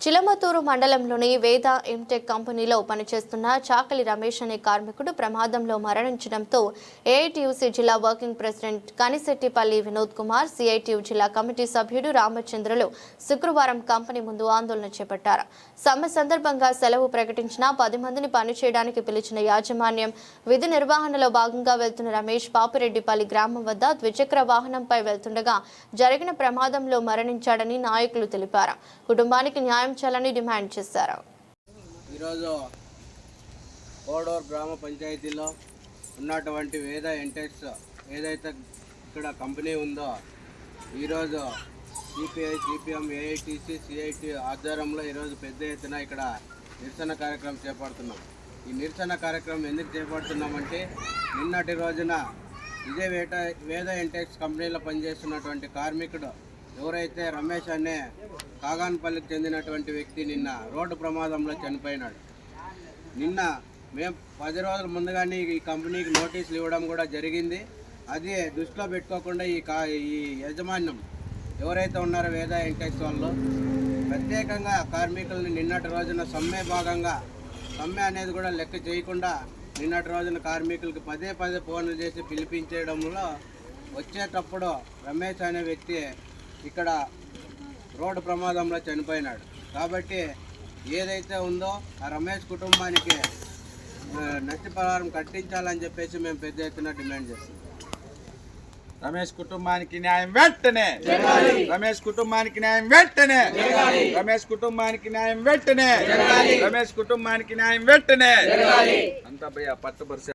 చిలమతూరు మండలంలోని వేద ఎంటెక్ కంపెనీలో పనిచేస్తున్న చాకలి రమేష్ అనే కార్మికుడు ప్రమాదంలో మరణించడంతో ఏఐటీయూసీ జిల్లా working president Kanisettipalli Vinod Kumar, CITU జిల్లా కమిటీ సభ్యుడు రామచంద్రులు శుక్రవారం కంపెనీ ముందు ఆందోళన చేపట్టారు. సమ్మె సందర్భంగా సెలవు ప్రకటించిన 10 మందిని పనిచేయడానికి పిలిచిన యాజమాన్యం విధి నిర్వహణలో భాగంగా వెళ్తున్న రమేష్ పాపిరెడ్డిపల్లి గ్రామం వద్ద ద్విచక్ర వాహనంపై వెళ్తుండగా జరిగిన ప్రమాదంలో మరణించాడని నాయకులు తెలిపారు. కుటుంబానికి న్యాయం చేయాలని డిమాండ్ చేశారు. ఈరోజు కోడూరు గ్రామ పంచాయతీలో ఉన్నటువంటి వేద ఎంటెక్స్ ఏదైతే ఇక్కడ కంపెనీ ఉందో ఈరోజు సిపిఐ, సిపిఎం, ఏఐటీసీ, సిఐటి ఆధ్వర్యంలో ఈరోజు పెద్ద ఎత్తున ఇక్కడ నిరసన కార్యక్రమం చేపడుతున్నాం. ఈ నిరసన కార్యక్రమం ఎందుకు చేపడుతున్నామంటే నిన్నటి రోజున ఇదే వేద ఎంటెక్స్ కంపెనీలో పనిచేస్తున్నటువంటి కార్మికుడు ఎవరైతే రమేష్ అనే కాగాన్పల్లికి చెందినటువంటి వ్యక్తి నిన్న రోడ్డు ప్రమాదంలో చనిపోయినాడు. నిన్న మేము 10 రోజుల ముందుగానే ఈ కంపెనీకి నోటీసులు ఇవ్వడం కూడా జరిగింది. అది దృష్టిలో పెట్టుకోకుండా ఈ యాజమాన్యం ఎవరైతే ఉన్నారో వేద ఎంటెక్స్ వాళ్ళు ప్రత్యేకంగా కార్మికుల్ని నిన్నటి రోజున సమ్మె భాగంగా సమ్మె అనేది కూడా లెక్క చేయకుండా నిన్నటి రోజున కార్మికులకి పదే ఫోన్లు చేసి పిలిపించడంలో వచ్చేటప్పుడు రమేష్ అనే వ్యక్తి ఇక్కడ రోడ్డు ప్రమాదంలో చనిపోయినాడు. కాబట్టి ఏదైతే ఉందో ఆ రమేష్ కుటుంబానికి నష్టపరిహారం కట్టించాలని చెప్పేసి మేము పెద్ద ఎత్తున డిమాండ్ చేస్తున్నాం. రమేష్ కుటుంబానికి న్యాయం వెంటనే, రమేష్ కుటుంబానికి న్యాయం వెంటనే, రమేష్ కుటుంబానికి న్యాయం వెంటనే, రమేష్ కుటుంబానికి న్యాయం వెంటనే అంతా పట్టుబరిసే